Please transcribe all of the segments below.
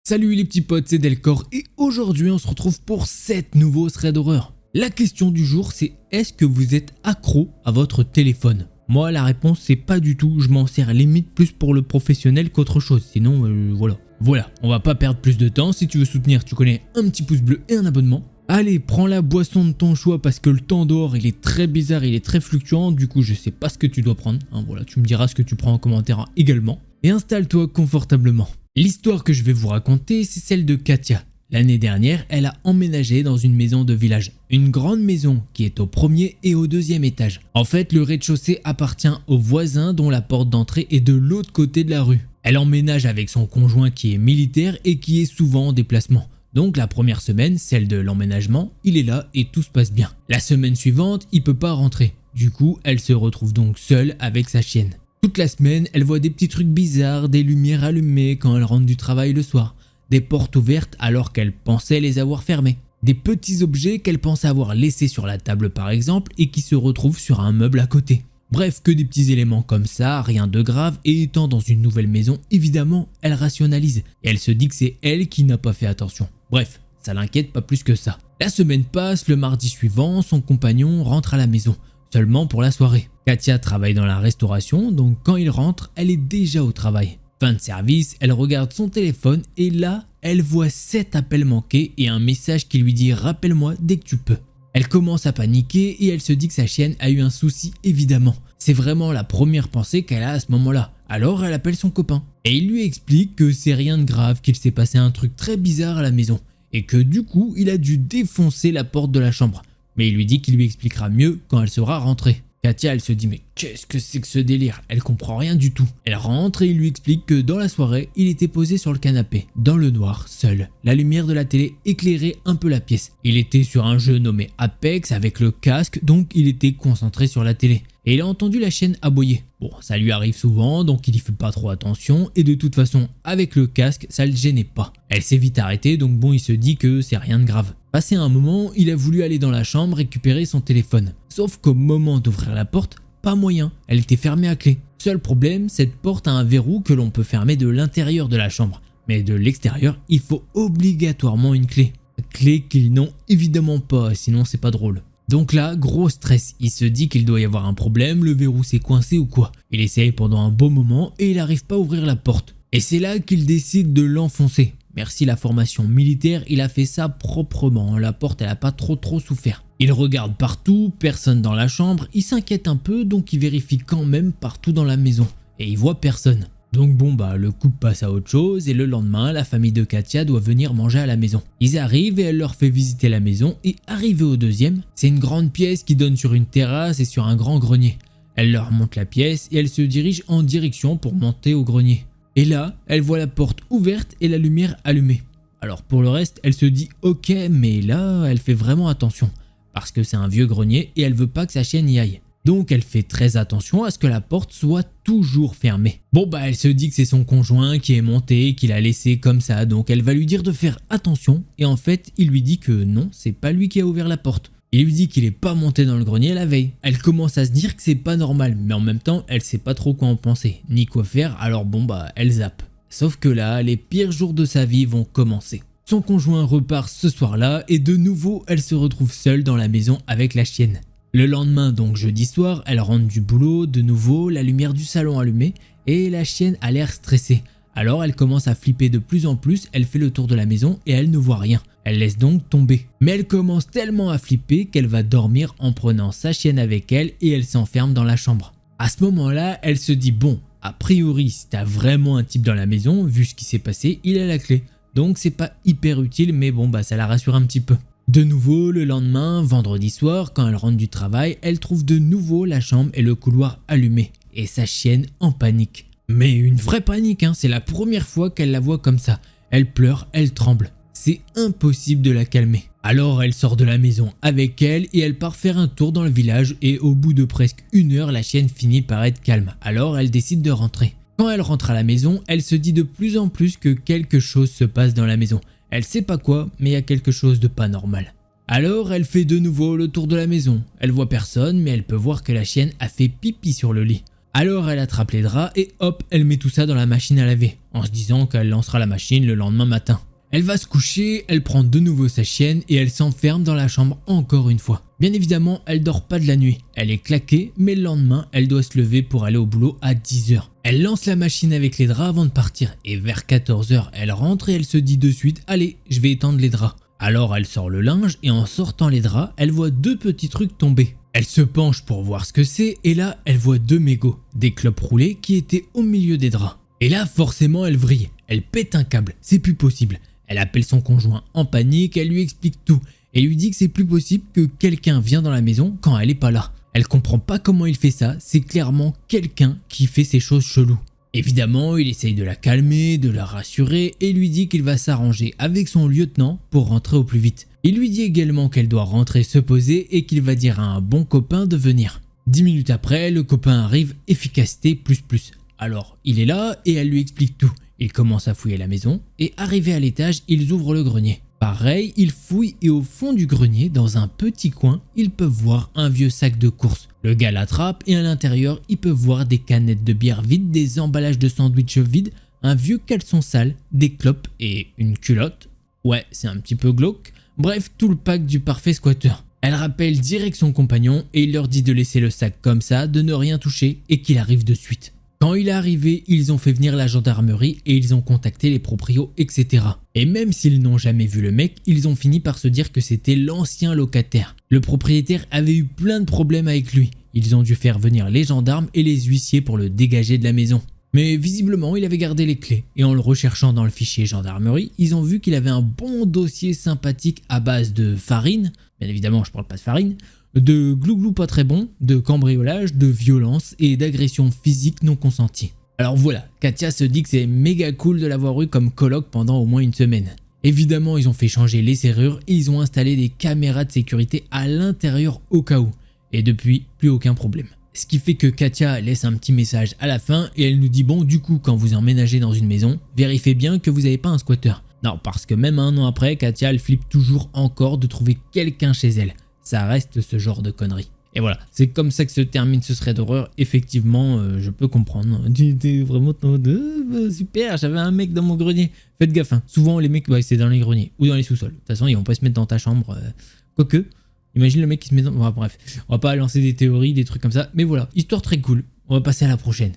Salut les petits potes, c'est Delcor et aujourd'hui on se retrouve pour 7 nouveaux threads d'horreur. La question du jour c'est est-ce que vous êtes accro à votre téléphone? Moi la réponse c'est pas du tout, je m'en sers limite plus pour le professionnel qu'autre chose, sinon voilà, on va pas perdre plus de temps, si tu veux soutenir tu connais un petit pouce bleu et un abonnement. Allez, prends la boisson de ton choix parce que le temps dehors il est très bizarre, il est très fluctuant, du coup je sais pas ce que tu dois prendre, voilà, tu me diras ce que tu prends en commentaire également. Et installe-toi confortablement. L'histoire que je vais vous raconter, c'est celle de Katia. L'année dernière, elle a emménagé dans une maison de village. Une grande maison qui est au premier et au deuxième étage. En fait, le rez-de-chaussée appartient au voisin dont la porte d'entrée est de l'autre côté de la rue. Elle emménage avec son conjoint qui est militaire et qui est souvent en déplacement. Donc la première semaine, celle de l'emménagement, il est là et tout se passe bien. La semaine suivante, il peut pas rentrer. Du coup, elle se retrouve donc seule avec sa chienne. Toute la semaine, elle voit des petits trucs bizarres, des lumières allumées quand elle rentre du travail le soir, des portes ouvertes alors qu'elle pensait les avoir fermées, des petits objets qu'elle pensait avoir laissés sur la table par exemple et qui se retrouvent sur un meuble à côté. Bref, que des petits éléments comme ça, rien de grave, et étant dans une nouvelle maison, évidemment, elle rationalise et elle se dit que c'est elle qui n'a pas fait attention. Bref, ça l'inquiète pas plus que ça. La semaine passe, le mardi suivant, son compagnon rentre à la maison, seulement pour la soirée. Katia travaille dans la restauration, donc quand il rentre, elle est déjà au travail. Fin de service, elle regarde son téléphone et là, elle voit 7 appels manqués et un message qui lui dit « Rappelle-moi dès que tu peux ». Elle commence à paniquer et elle se dit que sa chienne a eu un souci évidemment. C'est vraiment la première pensée qu'elle a à ce moment-là. Alors elle appelle son copain et il lui explique que c'est rien de grave, qu'il s'est passé un truc très bizarre à la maison et que du coup, il a dû défoncer la porte de la chambre. Mais il lui dit qu'il lui expliquera mieux quand elle sera rentrée. Katia, elle se dit mais qu'est-ce que c'est que ce délire? Elle comprend rien du tout. Elle rentre et il lui explique que dans la soirée, il était posé sur le canapé, dans le noir, seul. La lumière de la télé éclairait un peu la pièce. Il était sur un jeu nommé Apex avec le casque, donc il était concentré sur la télé. Et il a entendu la chienne aboyer. Bon, ça lui arrive souvent, donc il y fait pas trop attention, et de toute façon, avec le casque, ça le gênait pas. Elle s'est vite arrêtée, donc bon, il se dit que c'est rien de grave. Passé un moment, il a voulu aller dans la chambre récupérer son téléphone. Sauf qu'au moment d'ouvrir la porte, pas moyen, elle était fermée à clé. Seul problème, cette porte a un verrou que l'on peut fermer de l'intérieur de la chambre. Mais de l'extérieur, il faut obligatoirement une clé. Clé qu'ils n'ont évidemment pas, sinon c'est pas drôle. Donc là, gros stress, il se dit qu'il doit y avoir un problème, le verrou s'est coincé ou quoi. Il essaye pendant un bon moment et il n'arrive pas à ouvrir la porte. Et c'est là qu'il décide de l'enfoncer. Merci la formation militaire, il a fait ça proprement, la porte elle a pas trop souffert. Il regarde partout, personne dans la chambre, il s'inquiète un peu donc il vérifie quand même partout dans la maison. Et il voit personne. Donc bon le couple passe à autre chose et le lendemain la famille de Katia doit venir manger à la maison. Ils arrivent et elle leur fait visiter la maison et arrivé au deuxième, c'est une grande pièce qui donne sur une terrasse et sur un grand grenier. Elle leur montre la pièce et elle se dirige en direction pour monter au grenier. Et là, elle voit la porte ouverte et la lumière allumée. Alors pour le reste, elle se dit ok mais là elle fait vraiment attention parce que c'est un vieux grenier et elle veut pas que sa chienne y aille. Donc elle fait très attention à ce que la porte soit toujours fermée. Bon elle se dit que c'est son conjoint qui est monté, qui l'a laissé comme ça, donc elle va lui dire de faire attention et en fait il lui dit que non, c'est pas lui qui a ouvert la porte. Il lui dit qu'il est pas monté dans le grenier la veille. Elle commence à se dire que c'est pas normal, mais en même temps elle sait pas trop quoi en penser, ni quoi faire, alors elle zappe. Sauf que là, les pires jours de sa vie vont commencer. Son conjoint repart ce soir-là et de nouveau elle se retrouve seule dans la maison avec la chienne. Le lendemain, donc jeudi soir, elle rentre du boulot, de nouveau, la lumière du salon allumée et la chienne a l'air stressée. Alors elle commence à flipper de plus en plus, elle fait le tour de la maison et elle ne voit rien. Elle laisse donc tomber. Mais elle commence tellement à flipper qu'elle va dormir en prenant sa chienne avec elle et elle s'enferme dans la chambre. À ce moment-là, elle se dit bon, a priori si t'as vraiment un type dans la maison, vu ce qui s'est passé, il a la clé. Donc c'est pas hyper utile mais ça la rassure un petit peu. De nouveau, le lendemain, vendredi soir, quand elle rentre du travail, elle trouve de nouveau la chambre et le couloir allumés. Et sa chienne en panique. Mais une vraie panique, c'est la première fois qu'elle la voit comme ça. Elle pleure, elle tremble. C'est impossible de la calmer. Alors elle sort de la maison avec elle et elle part faire un tour dans le village et au bout de presque 1 heure, la chienne finit par être calme. Alors elle décide de rentrer. Quand elle rentre à la maison, elle se dit de plus en plus que quelque chose se passe dans la maison. Elle sait pas quoi, mais il y a quelque chose de pas normal. Alors elle fait de nouveau le tour de la maison. Elle voit personne, mais elle peut voir que la chienne a fait pipi sur le lit. Alors elle attrape les draps et hop, elle met tout ça dans la machine à laver, en se disant qu'elle lancera la machine le lendemain matin. Elle va se coucher, elle prend de nouveau sa chienne et elle s'enferme dans la chambre encore une fois. Bien évidemment, elle dort pas de la nuit, elle est claquée, mais le lendemain, elle doit se lever pour aller au boulot à 10 h. Elle lance la machine avec les draps avant de partir et vers 14 h, elle rentre et elle se dit de suite « Allez, je vais étendre les draps ». Alors elle sort le linge et en sortant les draps, elle voit deux petits trucs tomber. Elle se penche pour voir ce que c'est et là, elle voit deux mégots, des clopes roulées qui étaient au milieu des draps. Et là, forcément, elle vrille, elle pète un câble, c'est plus possible. Elle appelle son conjoint en panique, elle lui explique tout et lui dit que c'est plus possible que quelqu'un vienne dans la maison quand elle est pas là. Elle comprend pas comment il fait ça, c'est clairement quelqu'un qui fait ces choses cheloues. Évidemment, il essaye de la calmer, de la rassurer et lui dit qu'il va s'arranger avec son lieutenant pour rentrer au plus vite. Il lui dit également qu'elle doit rentrer se poser et qu'il va dire à un bon copain de venir. 10 minutes après, le copain arrive, efficacité ++. Alors, il est là et elle lui explique tout. Ils commencent à fouiller la maison et arrivés à l'étage, ils ouvrent le grenier. Pareil, ils fouillent et au fond du grenier, dans un petit coin, ils peuvent voir un vieux sac de course. Le gars l'attrape et à l'intérieur, ils peuvent voir des canettes de bière vides, des emballages de sandwich vides, un vieux caleçon sale, des clopes et une culotte. Ouais, c'est un petit peu glauque. Bref, tout le pack du parfait squatter. Elle rappelle direct son compagnon et il leur dit de laisser le sac comme ça, de ne rien toucher et qu'il arrive de suite. Quand il est arrivé, ils ont fait venir la gendarmerie et ils ont contacté les proprios, etc. Et même s'ils n'ont jamais vu le mec, ils ont fini par se dire que c'était l'ancien locataire. Le propriétaire avait eu plein de problèmes avec lui. Ils ont dû faire venir les gendarmes et les huissiers pour le dégager de la maison. Mais visiblement, il avait gardé les clés et en le recherchant dans le fichier gendarmerie, ils ont vu qu'il avait un bon dossier sympathique à base de farine, bien évidemment je parle pas de farine, de glouglou pas très bon, de cambriolage, de violence et d'agression physique non consentie. Alors voilà, Katia se dit que c'est méga cool de l'avoir eu comme coloc pendant au moins une semaine. Évidemment, ils ont fait changer les serrures et ils ont installé des caméras de sécurité à l'intérieur au cas où. Et depuis, plus aucun problème. Ce qui fait que Katia laisse un petit message à la fin et elle nous dit bon, du coup, quand vous emménagez dans une maison, vérifiez bien que vous n'avez pas un squatter. Non, parce que même un an après, Katia elle flippe toujours encore de trouver quelqu'un chez elle. Ça reste ce genre de conneries. Et voilà, c'est comme ça que se termine ce thread d'horreur. Effectivement, je peux comprendre. T'es vraiment super, j'avais un mec dans mon grenier. Faites gaffe, hein. Souvent les mecs, ouais, c'est dans les greniers ou dans les sous-sols. De toute façon, ils vont pas se mettre dans ta chambre. Quoique, imagine le mec qui se met dans... Bon, bref, on va pas lancer des théories, des trucs comme ça. Mais voilà, histoire très cool. On va passer à la prochaine.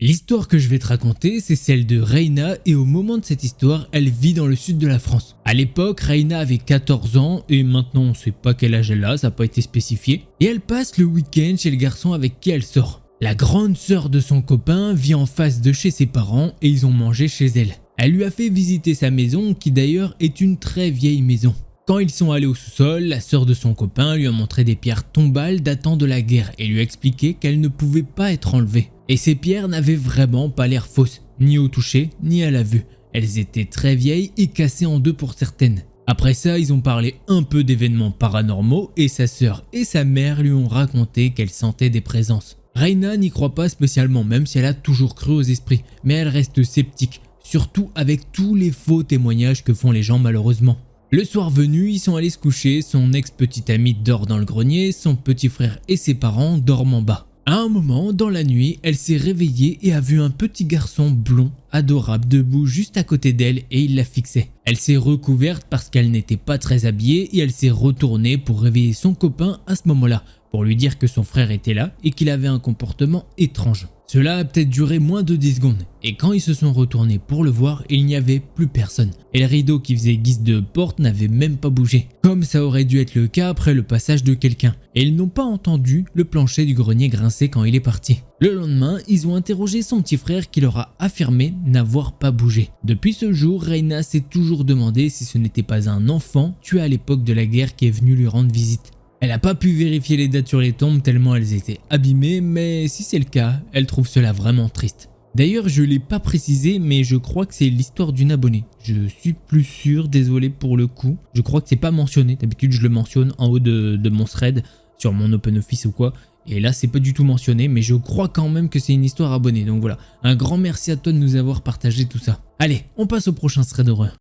L'histoire que je vais te raconter, c'est celle de Reina et au moment de cette histoire, elle vit dans le sud de la France. À l'époque, Reina avait 14 ans et maintenant on sait pas quel âge elle a, ça n'a pas été spécifié. Et elle passe le week-end chez le garçon avec qui elle sort. La grande sœur de son copain vit en face de chez ses parents et ils ont mangé chez elle. Elle lui a fait visiter sa maison qui d'ailleurs est une très vieille maison. Quand ils sont allés au sous-sol, la sœur de son copain lui a montré des pierres tombales datant de la guerre et lui a expliqué qu'elles ne pouvaient pas être enlevées. Et ces pierres n'avaient vraiment pas l'air fausses, ni au toucher, ni à la vue. Elles étaient très vieilles et cassées en deux pour certaines. Après ça, ils ont parlé un peu d'événements paranormaux et sa sœur et sa mère lui ont raconté qu'elles sentaient des présences. Reina n'y croit pas spécialement, même si elle a toujours cru aux esprits, mais elle reste sceptique, surtout avec tous les faux témoignages que font les gens malheureusement. Le soir venu, ils sont allés se coucher, son ex-petite amie dort dans le grenier, son petit frère et ses parents dorment en bas. À un moment, dans la nuit, elle s'est réveillée et a vu un petit garçon blond, adorable, debout juste à côté d'elle et il la fixait. Elle s'est recouverte parce qu'elle n'était pas très habillée et elle s'est retournée pour réveiller son copain à ce moment-là, pour lui dire que son frère était là et qu'il avait un comportement étrange. Cela a peut-être duré moins de 10 secondes et quand ils se sont retournés pour le voir, il n'y avait plus personne. Et le rideau qui faisait guise de porte n'avait même pas bougé, comme ça aurait dû être le cas après le passage de quelqu'un. Et ils n'ont pas entendu le plancher du grenier grincer quand il est parti. Le lendemain, ils ont interrogé son petit frère qui leur a affirmé n'avoir pas bougé. Depuis ce jour, Reina s'est toujours demandé si ce n'était pas un enfant tué à l'époque de la guerre qui est venu lui rendre visite. Elle n'a pas pu vérifier les dates sur les tombes tellement elles étaient abîmées, mais si c'est le cas, elle trouve cela vraiment triste. D'ailleurs, je ne l'ai pas précisé, mais je crois que c'est l'histoire d'une abonnée. Je suis plus sûr, désolé pour le coup. Je crois que c'est pas mentionné, d'habitude je le mentionne en haut de mon thread, sur mon OpenOffice ou quoi. Et là, c'est pas du tout mentionné, mais je crois quand même que c'est une histoire abonnée. Donc voilà, un grand merci à toi de nous avoir partagé tout ça. Allez, on passe au prochain thread d'horreur.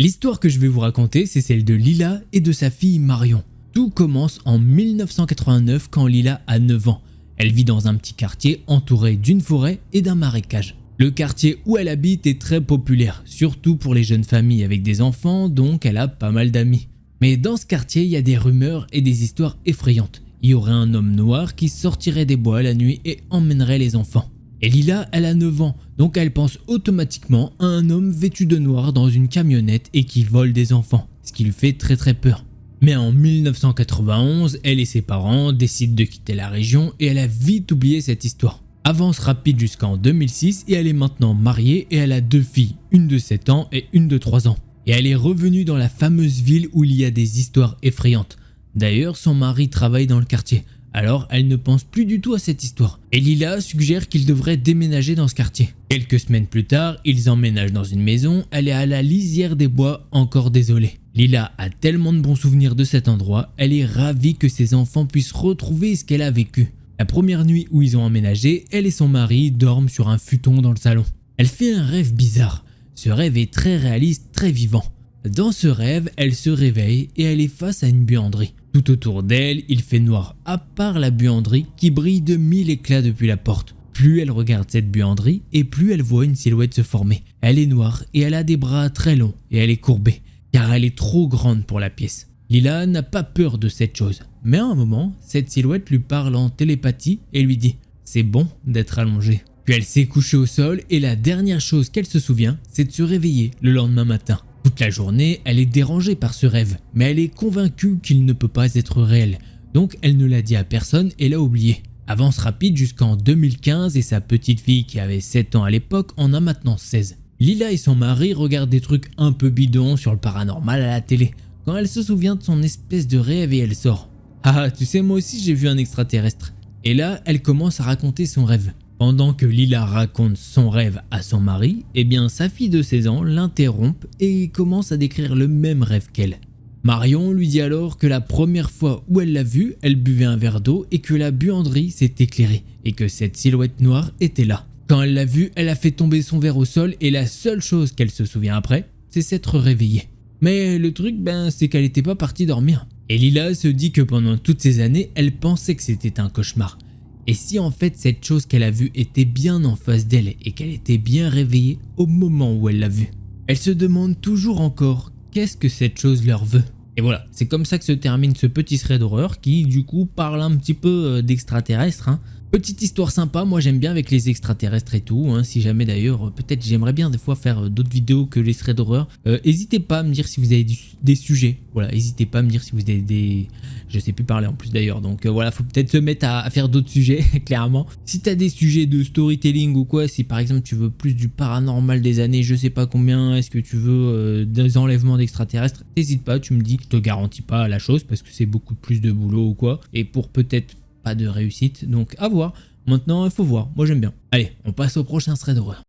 L'histoire que je vais vous raconter, c'est celle de Lila et de sa fille Marion. Tout commence en 1989 quand Lila a 9 ans. Elle vit dans un petit quartier entouré d'une forêt et d'un marécage. Le quartier où elle habite est très populaire, surtout pour les jeunes familles avec des enfants, donc elle a pas mal d'amis. Mais dans ce quartier, il y a des rumeurs et des histoires effrayantes. Il y aurait un homme noir qui sortirait des bois la nuit et emmènerait les enfants. Et Lila, elle a 9 ans, donc elle pense automatiquement à un homme vêtu de noir dans une camionnette et qui vole des enfants, ce qui lui fait très peur. Mais en 1991, elle et ses parents décident de quitter la région et elle a vite oublié cette histoire. Avance rapide jusqu'en 2006 et elle est maintenant mariée et elle a 2 filles, une de 7 ans et une de 3 ans. Et elle est revenue dans la fameuse ville où il y a des histoires effrayantes. D'ailleurs, son mari travaille dans le quartier, alors elle ne pense plus du tout à cette histoire. Et Lila suggère qu'il devrait déménager dans ce quartier. Quelques semaines plus tard, ils emménagent dans une maison, elle est à la lisière des bois, encore désolée. Lila a tellement de bons souvenirs de cet endroit, elle est ravie que ses enfants puissent retrouver ce qu'elle a vécu. La première nuit où ils ont emménagé, elle et son mari dorment sur un futon dans le salon. Elle fait un rêve bizarre. Ce rêve est très réaliste, très vivant. Dans ce rêve, elle se réveille et elle est face à une buanderie. Tout autour d'elle, il fait noir, à part la buanderie qui brille de 1000 éclats depuis la porte. Plus elle regarde cette buanderie et plus elle voit une silhouette se former. Elle est noire et elle a des bras très longs et elle est courbée, car elle est trop grande pour la pièce. Lila n'a pas peur de cette chose, mais à un moment, cette silhouette lui parle en télépathie et lui dit « c'est bon d'être allongé ». Puis elle s'est couchée au sol et la dernière chose qu'elle se souvient, c'est de se réveiller le lendemain matin. Toute la journée, elle est dérangée par ce rêve, mais elle est convaincue qu'il ne peut pas être réel, donc elle ne l'a dit à personne et l'a oublié. Avance rapide jusqu'en 2015 et sa petite fille qui avait 7 ans à l'époque en a maintenant 16. Lila et son mari regardent des trucs un peu bidons sur le paranormal à la télé, quand elle se souvient de son espèce de rêve et elle sort. « Ah, tu sais, moi aussi j'ai vu un extraterrestre ». Et là, elle commence à raconter son rêve. Pendant que Lila raconte son rêve à son mari, eh bien sa fille de 16 ans l'interrompt et commence à décrire le même rêve qu'elle. Marion lui dit alors que la première fois où elle l'a vu, elle buvait un verre d'eau et que la buanderie s'est éclairée et que cette silhouette noire était là. Quand elle l'a vu, elle a fait tomber son verre au sol et la seule chose qu'elle se souvient après, c'est s'être réveillée. Mais le truc, c'est qu'elle n'était pas partie dormir. Et Lila se dit que pendant toutes ces années, elle pensait que c'était un cauchemar. Et si en fait cette chose qu'elle a vue était bien en face d'elle et qu'elle était bien réveillée au moment où elle l'a vue? Elle se demande toujours encore qu'est-ce que cette chose leur veut. Et voilà, c'est comme ça que se termine ce petit thread d'horreur qui du coup parle un petit peu d'extraterrestres. Petite histoire sympa, moi j'aime bien avec les extraterrestres et tout, si jamais d'ailleurs, peut-être j'aimerais bien des fois faire d'autres vidéos que les threads d'horreur. N'hésitez pas à me dire si vous avez des sujets, voilà, n'hésitez pas à me dire si vous avez des... Je sais plus parler en plus d'ailleurs, donc voilà, faut peut-être se mettre à faire d'autres sujets, clairement. Si t'as des sujets de storytelling ou quoi, si par exemple tu veux plus du paranormal des années, je sais pas combien, est-ce que tu veux des enlèvements d'extraterrestres, n'hésite pas, tu me dis, je te garantis pas la chose parce que c'est beaucoup plus de boulot ou quoi, et pour peut-être pas de réussite, donc à voir. Maintenant il faut voir, moi j'aime bien. Allez, on passe au prochain thread d'horreur.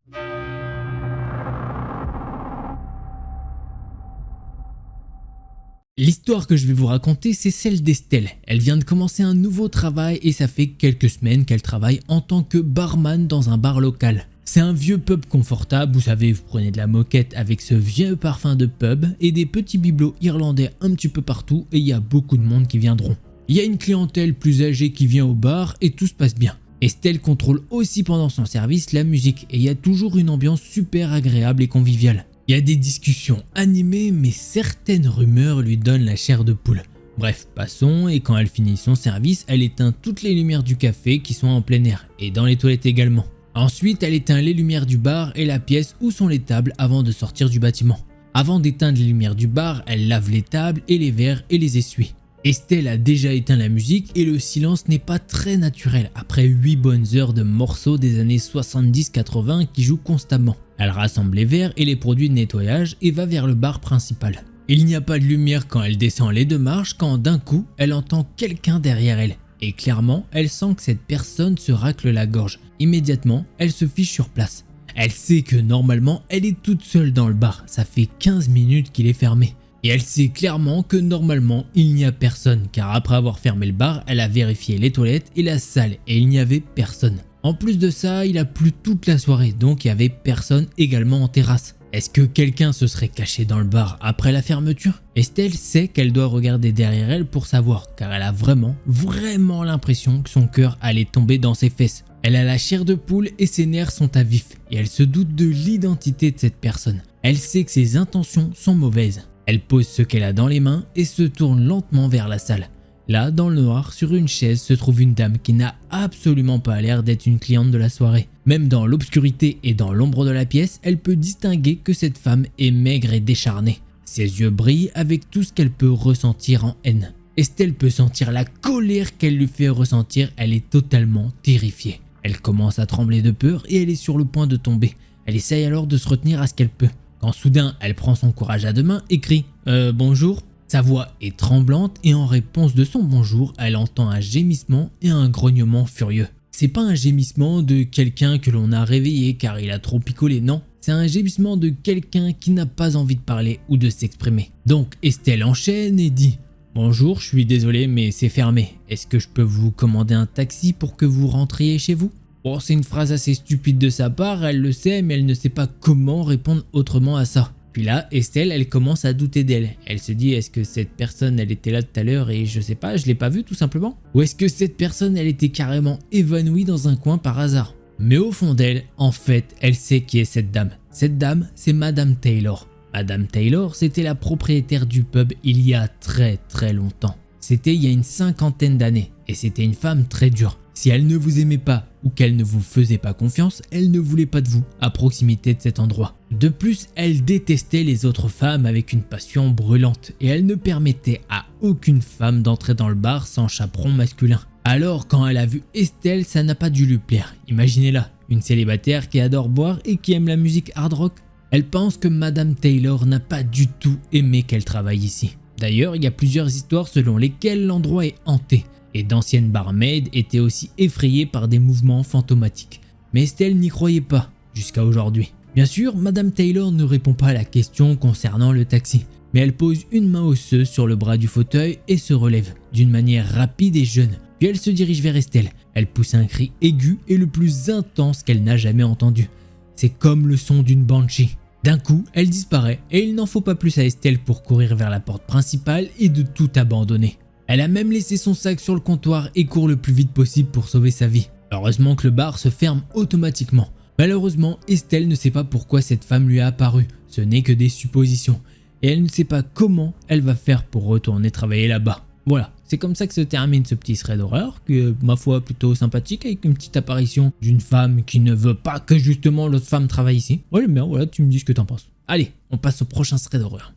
L'histoire que je vais vous raconter, c'est celle d'Estelle. Elle vient de commencer un nouveau travail et ça fait quelques semaines qu'elle travaille en tant que barman dans un bar local. C'est un vieux pub confortable, vous savez, vous prenez de la moquette avec ce vieux parfum de pub et des petits bibelots irlandais un petit peu partout et il y a beaucoup de monde qui viendront. Il y a une clientèle plus âgée qui vient au bar et tout se passe bien. Estelle contrôle aussi pendant son service la musique et il y a toujours une ambiance super agréable et conviviale. Il y a des discussions animées mais certaines rumeurs lui donnent la chair de poule. Bref, passons et quand elle finit son service, elle éteint toutes les lumières du café qui sont en plein air et dans les toilettes également. Ensuite, elle éteint les lumières du bar et la pièce où sont les tables avant de sortir du bâtiment. Avant d'éteindre les lumières du bar, elle lave les tables et les verres et les essuie. Estelle a déjà éteint la musique et le silence n'est pas très naturel après 8 bonnes heures de morceaux des années 70-80 qui jouent constamment. Elle rassemble les verres et les produits de nettoyage et va vers le bar principal. Il n'y a pas de lumière quand elle descend les 2 marches quand d'un coup elle entend quelqu'un derrière elle. Et clairement, elle sent que cette personne se racle la gorge. Immédiatement, elle se fiche sur place. Elle sait que normalement elle est toute seule dans le bar, ça fait 15 minutes qu'il est fermé. Et elle sait clairement que normalement il n'y a personne car après avoir fermé le bar, elle a vérifié les toilettes et la salle et il n'y avait personne. En plus de ça, il a plu toute la soirée donc il n'y avait personne également en terrasse. Est-ce que quelqu'un se serait caché dans le bar après la fermeture? Estelle sait qu'elle doit regarder derrière elle pour savoir, car elle a vraiment l'impression que son cœur allait tomber dans ses fesses. Elle a la chair de poule et ses nerfs sont à vif, et elle se doute de l'identité de cette personne. Elle sait que ses intentions sont mauvaises. Elle pose ce qu'elle a dans les mains et se tourne lentement vers la salle. Là, dans le noir, sur une chaise se trouve une dame qui n'a absolument pas l'air d'être une cliente de la soirée. Même dans l'obscurité et dans l'ombre de la pièce, elle peut distinguer que cette femme est maigre et décharnée. Ses yeux brillent avec tout ce qu'elle peut ressentir en haine. Estelle peut sentir la colère qu'elle lui fait ressentir, elle est totalement terrifiée. Elle commence à trembler de peur et elle est sur le point de tomber. Elle essaye alors de se retenir à ce qu'elle peut. Quand soudain, elle prend son courage à deux mains et crie « bonjour ». Sa voix est tremblante et en réponse de son bonjour, elle entend un gémissement et un grognement furieux. C'est pas un gémissement de quelqu'un que l'on a réveillé car il a trop picolé, non. C'est un gémissement de quelqu'un qui n'a pas envie de parler ou de s'exprimer. Donc Estelle enchaîne et dit « Bonjour, je suis désolé mais c'est fermé. Est-ce que je peux vous commander un taxi pour que vous rentriez chez vous ?» Bon, c'est une phrase assez stupide de sa part, elle le sait mais elle ne sait pas comment répondre autrement à ça. Puis là, Estelle, elle commence à douter d'elle. Elle se dit, est-ce que cette personne, elle était là tout à l'heure et je sais pas, je l'ai pas vue tout simplement? Ou est-ce que cette personne, elle était carrément évanouie dans un coin par hasard? Mais au fond d'elle, en fait, elle sait qui est cette dame. Cette dame, c'est Madame Taylor. Madame Taylor, c'était la propriétaire du pub il y a très longtemps. C'était il y a une 50aine d'années et c'était une femme très dure. Si elle ne vous aimait pas ou qu'elle ne vous faisait pas confiance, elle ne voulait pas de vous à proximité de cet endroit. De plus, elle détestait les autres femmes avec une passion brûlante et elle ne permettait à aucune femme d'entrer dans le bar sans chaperon masculin. Alors quand elle a vu Estelle, ça n'a pas dû lui plaire. Imaginez-la, une célibataire qui adore boire et qui aime la musique hard rock. Elle pense que Madame Taylor n'a pas du tout aimé qu'elle travaille ici. D'ailleurs, il y a plusieurs histoires selon lesquelles l'endroit est hanté. Et d'anciennes barmaids étaient aussi effrayées par des mouvements fantomatiques. Mais Estelle n'y croyait pas, jusqu'à aujourd'hui. Bien sûr, Madame Taylor ne répond pas à la question concernant le taxi, mais elle pose une main osseuse sur le bras du fauteuil et se relève, d'une manière rapide et jeune. Puis elle se dirige vers Estelle. Elle pousse un cri aigu et le plus intense qu'elle n'a jamais entendu. C'est comme le son d'une banshee. D'un coup, elle disparaît et il n'en faut pas plus à Estelle pour courir vers la porte principale et de tout abandonner. Elle a même laissé son sac sur le comptoir et court le plus vite possible pour sauver sa vie. Heureusement que le bar se ferme automatiquement. Malheureusement, Estelle ne sait pas pourquoi cette femme lui a apparu. Ce n'est que des suppositions. Et elle ne sait pas comment elle va faire pour retourner travailler là-bas. Voilà, c'est comme ça que se termine ce petit thread d'horreur, que ma foi plutôt sympathique, avec une petite apparition d'une femme qui ne veut pas que justement l'autre femme travaille ici. Ouais, mais voilà, tu me dis ce que t'en penses. Allez, on passe au prochain thread d'horreur.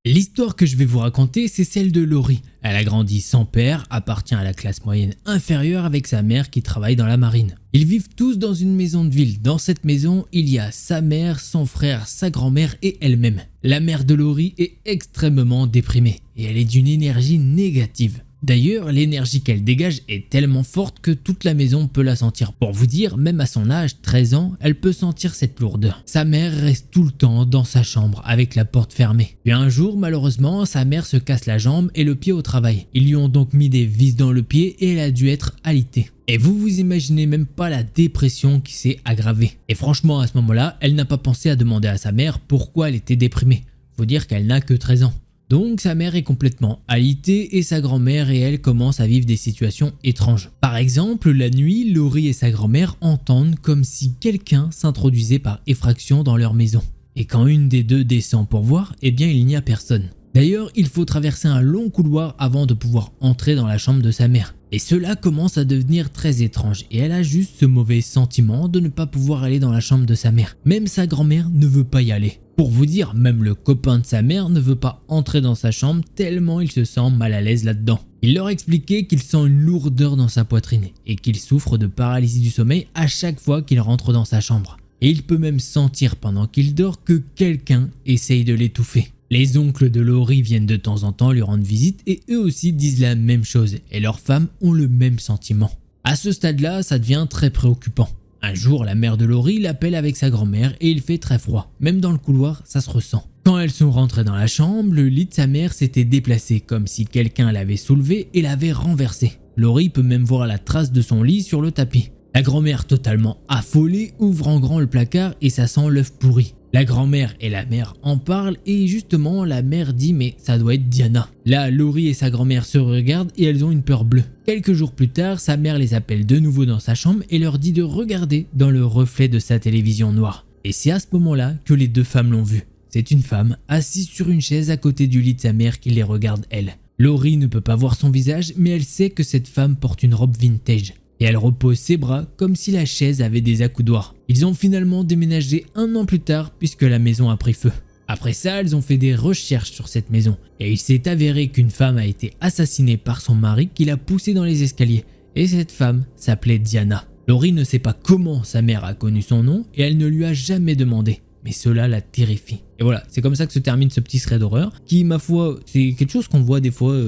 L'histoire que je vais vous raconter, c'est celle de Laurie. Elle a grandi sans père, appartient à la classe moyenne inférieure avec sa mère qui travaille dans la marine. Ils vivent tous dans une maison de ville. Dans cette maison, il y a sa mère, son frère, sa grand-mère et elle-même. La mère de Laurie est extrêmement déprimée et elle est d'une énergie négative. D'ailleurs, l'énergie qu'elle dégage est tellement forte que toute la maison peut la sentir. Pour vous dire, même à son âge, 13 ans, elle peut sentir cette lourdeur. Sa mère reste tout le temps dans sa chambre avec la porte fermée. Puis un jour, malheureusement, sa mère se casse la jambe et le pied au travail. Ils lui ont donc mis des vis dans le pied et elle a dû être alitée. Et vous imaginez même pas la dépression qui s'est aggravée. Et franchement, à ce moment-là, elle n'a pas pensé à demander à sa mère pourquoi elle était déprimée. Faut dire qu'elle n'a que 13 ans. Donc sa mère est complètement alitée et sa grand-mère et elle commencent à vivre des situations étranges. Par exemple, la nuit, Laurie et sa grand-mère entendent comme si quelqu'un s'introduisait par effraction dans leur maison. Et quand une des deux descend pour voir, eh bien il n'y a personne. D'ailleurs, il faut traverser un long couloir avant de pouvoir entrer dans la chambre de sa mère. Et cela commence à devenir très étrange et elle a juste ce mauvais sentiment de ne pas pouvoir aller dans la chambre de sa mère. Même sa grand-mère ne veut pas y aller. Pour vous dire, même le copain de sa mère ne veut pas entrer dans sa chambre tellement il se sent mal à l'aise là-dedans. Il leur expliquait qu'il sent une lourdeur dans sa poitrine et qu'il souffre de paralysie du sommeil à chaque fois qu'il rentre dans sa chambre. Et il peut même sentir pendant qu'il dort que quelqu'un essaye de l'étouffer. Les oncles de Laurie viennent de temps en temps lui rendre visite et eux aussi disent la même chose et leurs femmes ont le même sentiment. À ce stade-là, ça devient très préoccupant. Un jour, la mère de Laurie l'appelle avec sa grand-mère et il fait très froid. Même dans le couloir, ça se ressent. Quand elles sont rentrées dans la chambre, le lit de sa mère s'était déplacé comme si quelqu'un l'avait soulevé et l'avait renversé. Laurie peut même voir la trace de son lit sur le tapis. La grand-mère, totalement affolée, ouvre en grand le placard et ça sent l'œuf pourri. La grand-mère et la mère en parlent et justement la mère dit mais ça doit être Diana. Là, Laurie et sa grand-mère se regardent et elles ont une peur bleue. Quelques jours plus tard, sa mère les appelle de nouveau dans sa chambre et leur dit de regarder dans le reflet de sa télévision noire. Et c'est à ce moment-là que les deux femmes l'ont vue. C'est une femme assise sur une chaise à côté du lit de sa mère qui les regarde elle. Laurie ne peut pas voir son visage mais elle sait que cette femme porte une robe vintage. Et elle repose ses bras comme si la chaise avait des accoudoirs. Ils ont finalement déménagé 1 an plus tard puisque la maison a pris feu. Après ça, elles ont fait des recherches sur cette maison et il s'est avéré qu'une femme a été assassinée par son mari qui l'a poussée dans les escaliers. Et cette femme s'appelait Diana. Laurie ne sait pas comment sa mère a connu son nom et elle ne lui a jamais demandé. Mais cela la terrifie. Et voilà, c'est comme ça que se termine ce petit thread d'horreur qui, ma foi, c'est quelque chose qu'on voit des fois,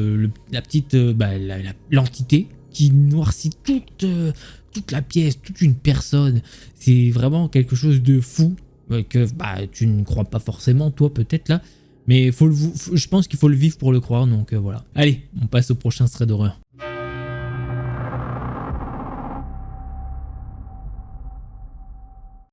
la petite, l'entité qui noircit toute la pièce, toute une personne. C'est vraiment quelque chose de fou que tu ne crois pas forcément, toi peut-être là. Mais je pense qu'il faut le vivre pour le croire, donc voilà. Allez, on passe au prochain thread d'horreur.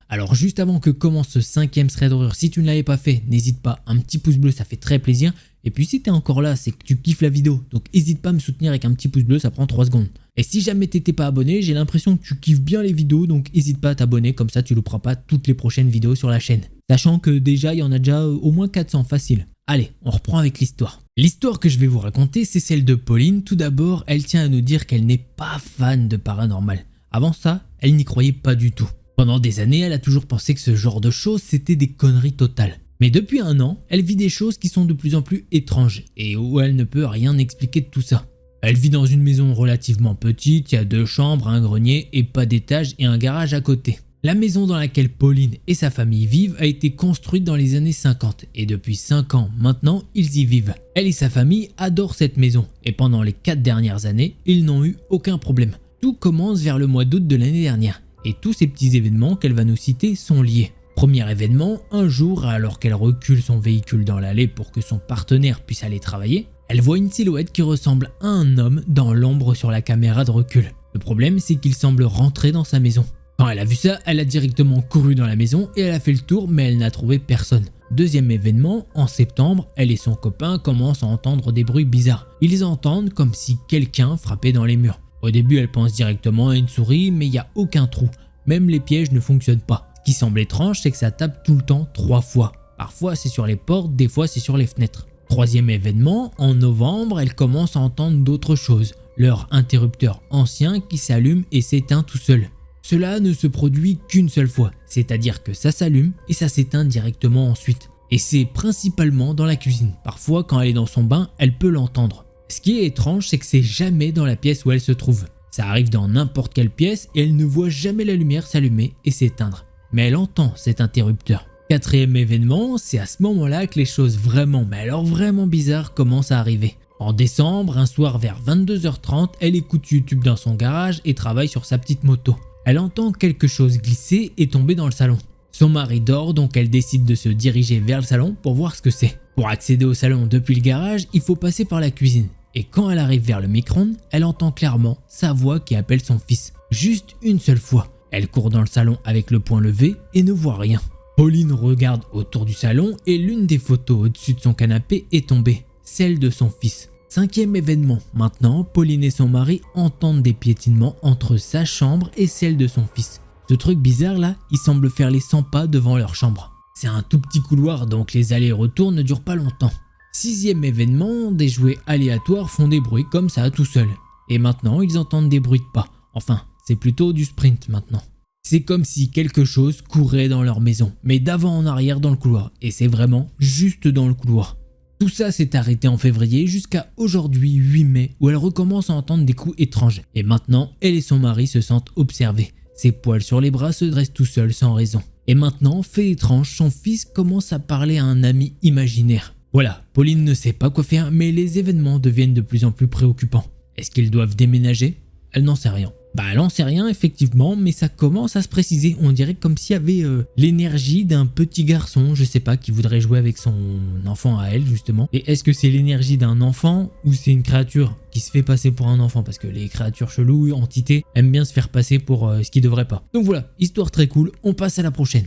Alors juste avant que commence ce 5e thread d'horreur, si tu ne l'avais pas fait, n'hésite pas, un petit pouce bleu, ça fait très plaisir. Et puis si tu es encore là, c'est que tu kiffes la vidéo, donc n'hésite pas à me soutenir avec un petit pouce bleu, ça prend 3 secondes. Et si jamais t'étais pas abonné, j'ai l'impression que tu kiffes bien les vidéos, donc n'hésite pas à t'abonner, comme ça tu ne louperas pas toutes les prochaines vidéos sur la chaîne. Sachant que déjà, il y en a déjà au moins 400 facile. Allez, on reprend avec l'histoire. L'histoire que je vais vous raconter, c'est celle de Pauline. Tout d'abord, elle tient à nous dire qu'elle n'est pas fan de paranormal. Avant ça, elle n'y croyait pas du tout. Pendant des années, elle a toujours pensé que ce genre de choses, c'était des conneries totales. Mais depuis 1 an, elle vit des choses qui sont de plus en plus étranges et où elle ne peut rien expliquer de tout ça. Elle vit dans une maison relativement petite, il y a 2 chambres, un grenier et pas d'étage et un garage à côté. La maison dans laquelle Pauline et sa famille vivent a été construite dans les années 50 et depuis 5 ans maintenant, ils y vivent. Elle et sa famille adorent cette maison et pendant les 4 dernières années, ils n'ont eu aucun problème. Tout commence vers le mois d'août de l'année dernière et tous ces petits événements qu'elle va nous citer sont liés. Premier événement, un jour, alors qu'elle recule son véhicule dans l'allée pour que son partenaire puisse aller travailler, elle voit une silhouette qui ressemble à un homme dans l'ombre sur la caméra de recul. Le problème, c'est qu'il semble rentrer dans sa maison. Quand elle a vu ça, elle a directement couru dans la maison et elle a fait le tour, mais elle n'a trouvé personne. Deuxième événement, en septembre, elle et son copain commencent à entendre des bruits bizarres. Ils entendent comme si quelqu'un frappait dans les murs. Au début, elle pense directement à une souris, mais il n'y a aucun trou. Même les pièges ne fonctionnent pas. Ce qui semble étrange, c'est que ça tape tout le temps 3 fois. Parfois c'est sur les portes, des fois c'est sur les fenêtres. Troisième événement, en novembre, elle commence à entendre d'autres choses. Leur interrupteur ancien qui s'allume et s'éteint tout seul. Cela ne se produit qu'une seule fois, c'est-à-dire que ça s'allume et ça s'éteint directement ensuite. Et c'est principalement dans la cuisine. Parfois quand elle est dans son bain, elle peut l'entendre. Ce qui est étrange, c'est que c'est jamais dans la pièce où elle se trouve. Ça arrive dans n'importe quelle pièce et elle ne voit jamais la lumière s'allumer et s'éteindre. Mais elle entend cet interrupteur. Quatrième événement, c'est à ce moment-là que les choses vraiment, mais alors vraiment bizarres commencent à arriver. En décembre, un soir vers 22h30, elle écoute YouTube dans son garage et travaille sur sa petite moto. Elle entend quelque chose glisser et tomber dans le salon. Son mari dort, donc elle décide de se diriger vers le salon pour voir ce que c'est. Pour accéder au salon depuis le garage, il faut passer par la cuisine. Et quand elle arrive vers le micro-ondes, elle entend clairement sa voix qui appelle son fils. Juste une seule fois. Elle court dans le salon avec le poing levé et ne voit rien. Pauline regarde autour du salon et l'une des photos au-dessus de son canapé est tombée, celle de son fils. Cinquième événement, maintenant, Pauline et son mari entendent des piétinements entre sa chambre et celle de son fils. Ce truc bizarre là, il semble faire les 100 pas devant leur chambre. C'est un tout petit couloir donc les allers-retours ne durent pas longtemps. Sixième événement, des jouets aléatoires font des bruits comme ça tout seuls. Et maintenant ils entendent des bruits de pas. Enfin, c'est plutôt du sprint maintenant. C'est comme si quelque chose courait dans leur maison, mais d'avant en arrière dans le couloir. Et c'est vraiment juste dans le couloir. Tout ça s'est arrêté en février jusqu'à aujourd'hui 8 mai où elle recommence à entendre des coups étranges. Et maintenant, elle et son mari se sentent observés. Ses poils sur les bras se dressent tout seuls sans raison. Et maintenant, fait étrange, son fils commence à parler à un ami imaginaire. Voilà, Pauline ne sait pas quoi faire, mais les événements deviennent de plus en plus préoccupants. Est-ce qu'ils doivent déménager? Elle n'en sait rien. Bah elle en sait rien effectivement, mais ça commence à se préciser. On dirait comme s'il y avait l'énergie d'un petit garçon, je sais pas, qui voudrait jouer avec son enfant à elle justement. Et est-ce que c'est l'énergie d'un enfant ou c'est une créature qui se fait passer pour un enfant? Parce que les créatures cheloues, entités, aiment bien se faire passer pour ce qu'ils devraient pas. Donc voilà, histoire très cool, on passe à la prochaine.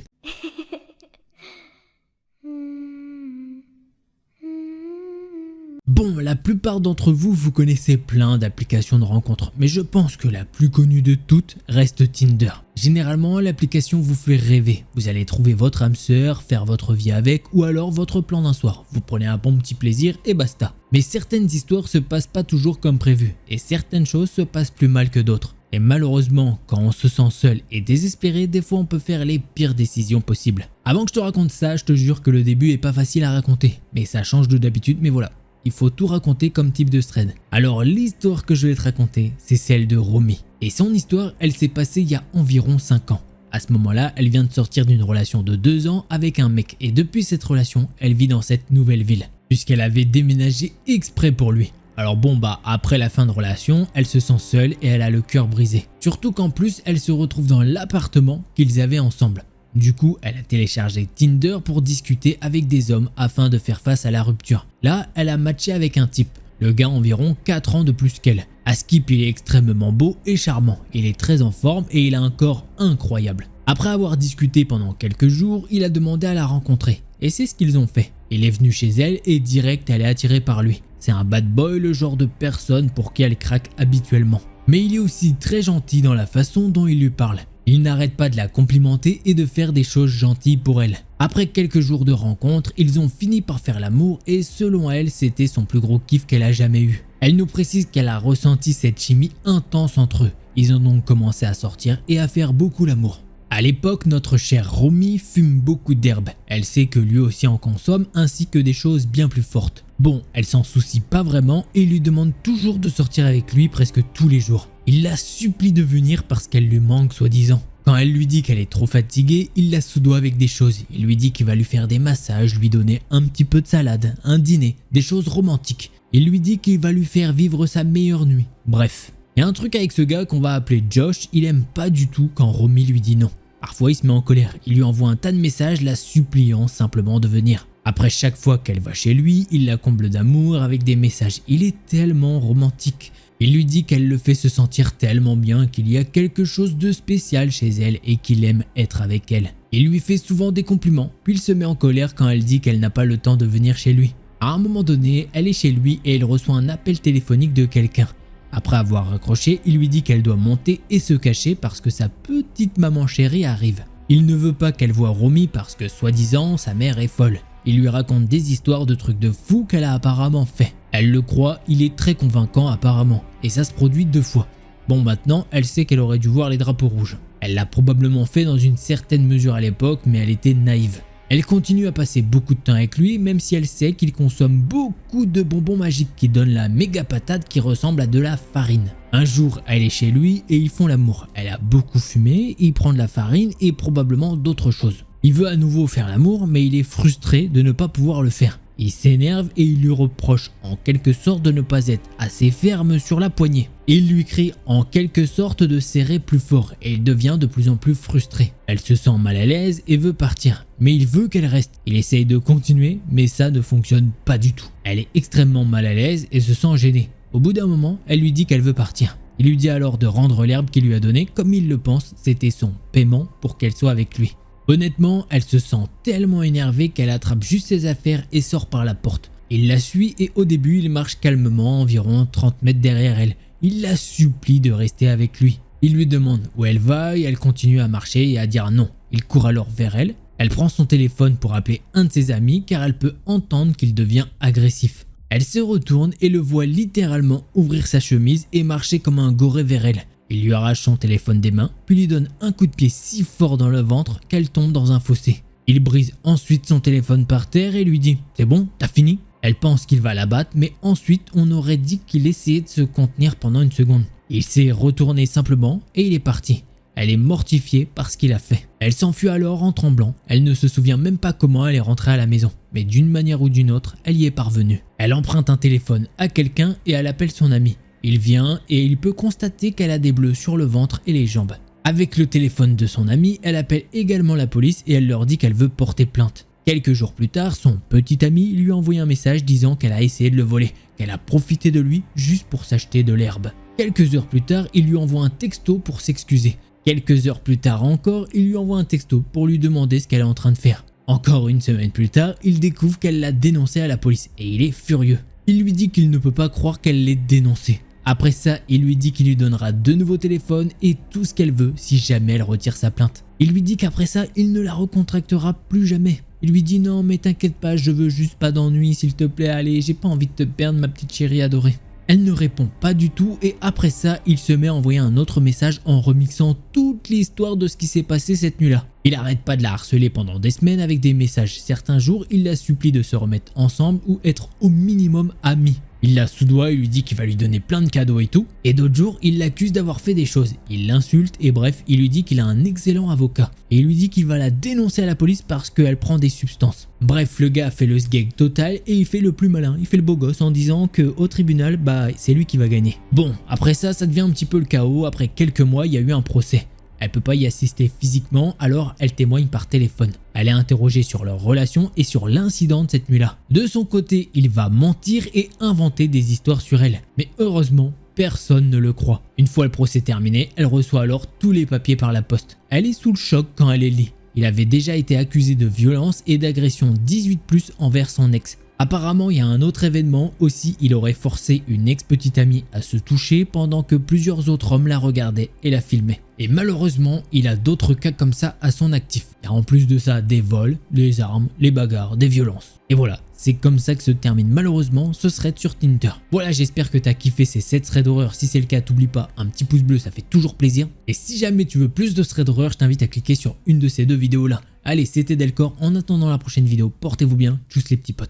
Bon, la plupart d'entre vous, vous connaissez plein d'applications de rencontres, mais je pense que la plus connue de toutes reste Tinder. Généralement, l'application vous fait rêver. Vous allez trouver votre âme sœur, faire votre vie avec, ou alors votre plan d'un soir. Vous prenez un bon petit plaisir et basta. Mais certaines histoires se passent pas toujours comme prévu, et certaines choses se passent plus mal que d'autres. Et malheureusement, quand on se sent seul et désespéré, des fois on peut faire les pires décisions possibles. Avant que je te raconte ça, je te jure que le début est pas facile à raconter, mais ça change de d'habitude, mais voilà. Il faut tout raconter comme type de thread. Alors l'histoire que je vais te raconter, c'est celle de Romy. Et son histoire, elle s'est passée il y a environ 5 ans. À ce moment-là, elle vient de sortir d'une relation de 2 ans avec un mec et depuis cette relation, elle vit dans cette nouvelle ville, puisqu'elle avait déménagé exprès pour lui. Alors bon après la fin de relation, elle se sent seule et elle a le cœur brisé. Surtout qu'en plus, elle se retrouve dans l'appartement qu'ils avaient ensemble. Du coup, elle a téléchargé Tinder pour discuter avec des hommes afin de faire face à la rupture. Là, elle a matché avec un type. Le gars a environ 4 ans de plus qu'elle. À Skip, il est extrêmement beau et charmant. Il est très en forme et il a un corps incroyable. Après avoir discuté pendant quelques jours, il a demandé à la rencontrer. Et c'est ce qu'ils ont fait. Il est venu chez elle et direct, elle est attirée par lui. C'est un bad boy, le genre de personne pour qui elle craque habituellement. Mais il est aussi très gentil dans la façon dont il lui parle. Il n'arrête pas de la complimenter et de faire des choses gentilles pour elle. Après quelques jours de rencontre, ils ont fini par faire l'amour et selon elle, c'était son plus gros kiff qu'elle a jamais eu. Elle nous précise qu'elle a ressenti cette chimie intense entre eux. Ils ont donc commencé à sortir et à faire beaucoup l'amour. À l'époque, notre chère Romy fume beaucoup d'herbe. Elle sait que lui aussi en consomme ainsi que des choses bien plus fortes. Bon, elle s'en soucie pas vraiment et lui demande toujours de sortir avec lui presque tous les jours. Il la supplie de venir parce qu'elle lui manque soi-disant. Quand elle lui dit qu'elle est trop fatiguée, il la soudoie avec des choses. Il lui dit qu'il va lui faire des massages, lui donner un petit peu de salade, un dîner, des choses romantiques. Il lui dit qu'il va lui faire vivre sa meilleure nuit. Bref. Il y a un truc avec ce gars qu'on va appeler Josh, il aime pas du tout quand Romy lui dit non. Parfois il se met en colère, il lui envoie un tas de messages la suppliant simplement de venir. Après chaque fois qu'elle va chez lui, il la comble d'amour avec des messages. Il est tellement romantique. Il lui dit qu'elle le fait se sentir tellement bien qu'il y a quelque chose de spécial chez elle et qu'il aime être avec elle. Il lui fait souvent des compliments, puis il se met en colère quand elle dit qu'elle n'a pas le temps de venir chez lui. À un moment donné, elle est chez lui et elle reçoit un appel téléphonique de quelqu'un. Après avoir raccroché, il lui dit qu'elle doit monter et se cacher parce que sa petite maman chérie arrive. Il ne veut pas qu'elle voie Romy parce que soi-disant sa mère est folle. Il lui raconte des histoires de trucs de fou qu'elle a apparemment fait. Elle le croit, il est très convaincant apparemment, et ça se produit 2 fois. Bon maintenant, elle sait qu'elle aurait dû voir les drapeaux rouges. Elle l'a probablement fait dans une certaine mesure à l'époque, mais elle était naïve. Elle continue à passer beaucoup de temps avec lui, même si elle sait qu'il consomme beaucoup de bonbons magiques qui donnent la méga patate qui ressemble à de la farine. Un jour, elle est chez lui et ils font l'amour. Elle a beaucoup fumé, il prend de la farine et probablement d'autres choses. Il veut à nouveau faire l'amour, mais il est frustré de ne pas pouvoir le faire. Il s'énerve et il lui reproche en quelque sorte de ne pas être assez ferme sur la poignée. Il lui crie en quelque sorte de serrer plus fort et il devient de plus en plus frustré. Elle se sent mal à l'aise et veut partir, mais il veut qu'elle reste. Il essaye de continuer, mais ça ne fonctionne pas du tout. Elle est extrêmement mal à l'aise et se sent gênée. Au bout d'un moment, elle lui dit qu'elle veut partir. Il lui dit alors de rendre l'herbe qu'il lui a donnée, comme il le pense, c'était son paiement pour qu'elle soit avec lui. Honnêtement, elle se sent tellement énervée qu'elle attrape juste ses affaires et sort par la porte. Il la suit et au début, il marche calmement environ 30 mètres derrière elle. Il la supplie de rester avec lui. Il lui demande où elle va et elle continue à marcher et à dire non. Il court alors vers elle. Elle prend son téléphone pour appeler un de ses amis car elle peut entendre qu'il devient agressif. Elle se retourne et le voit littéralement ouvrir sa chemise et marcher comme un goré vers elle. Il lui arrache son téléphone des mains, puis lui donne un coup de pied si fort dans le ventre qu'elle tombe dans un fossé. Il brise ensuite son téléphone par terre et lui dit « C'est bon, t'as fini ?» Elle pense qu'il va la battre, mais ensuite on aurait dit qu'il essayait de se contenir pendant une seconde. Il s'est retourné simplement et il est parti. Elle est mortifiée par ce qu'il a fait. Elle s'enfuit alors en tremblant. Elle ne se souvient même pas comment elle est rentrée à la maison. Mais d'une manière ou d'une autre, elle y est parvenue. Elle emprunte un téléphone à quelqu'un et elle appelle son ami. Il vient et il peut constater qu'elle a des bleus sur le ventre et les jambes. Avec le téléphone de son ami, elle appelle également la police et elle leur dit qu'elle veut porter plainte. Quelques jours plus tard, son petit ami lui a envoyé un message disant qu'elle a essayé de le voler, qu'elle a profité de lui juste pour s'acheter de l'herbe. Quelques heures plus tard, il lui envoie un texto pour s'excuser. Quelques heures plus tard encore, il lui envoie un texto pour lui demander ce qu'elle est en train de faire. Encore une semaine plus tard, il découvre qu'elle l'a dénoncé à la police et il est furieux. Il lui dit qu'il ne peut pas croire qu'elle l'ait dénoncé. Après ça, il lui dit qu'il lui donnera 2 nouveaux téléphones et tout ce qu'elle veut si jamais elle retire sa plainte. Il lui dit qu'après ça, il ne la recontractera plus jamais. Il lui dit non mais t'inquiète pas, je veux juste pas d'ennui s'il te plaît, allez, j'ai pas envie de te perdre ma petite chérie adorée. Elle ne répond pas du tout et après ça, il se met à envoyer un autre message en remixant toute l'histoire de ce qui s'est passé cette nuit-là. Il arrête pas de la harceler pendant des semaines avec des messages. Certains jours, il la supplie de se remettre ensemble ou être au minimum amis. Il la soudoie et lui dit qu'il va lui donner plein de cadeaux et tout. Et d'autres jours, il l'accuse d'avoir fait des choses. Il l'insulte et bref, il lui dit qu'il a un excellent avocat. Et il lui dit qu'il va la dénoncer à la police parce qu'elle prend des substances. Bref, le gars fait le sgeg total et il fait le plus malin. Il fait le beau gosse en disant qu'au tribunal, c'est lui qui va gagner. Bon, après ça devient un petit peu le chaos. Après quelques mois, il y a eu un procès. Elle peut pas y assister physiquement, alors elle témoigne par téléphone. Elle est interrogée sur leur relation et sur l'incident de cette nuit-là. De son côté, il va mentir et inventer des histoires sur elle. Mais heureusement, personne ne le croit. Une fois le procès terminé, elle reçoit alors tous les papiers par la poste. Elle est sous le choc quand elle les lit. Il avait déjà été accusé de violence et d'agression 18+ envers son ex. Apparemment, il y a un autre événement aussi, il aurait forcé une ex-petite amie à se toucher pendant que plusieurs autres hommes la regardaient et la filmaient. Et malheureusement, il a d'autres cas comme ça à son actif. Il y a en plus de ça des vols, des armes, les bagarres, des violences. Et voilà, c'est comme ça que se termine malheureusement ce thread sur Tinder. Voilà, j'espère que tu as kiffé ces 7 threads d'horreur. Si c'est le cas, t'oublie pas, un petit pouce bleu, ça fait toujours plaisir. Et si jamais tu veux plus de threads d'horreur, je t'invite à cliquer sur une de ces 2 vidéos là. Allez, c'était Delcor, en attendant la prochaine vidéo, portez-vous bien, tchuss les petits potes.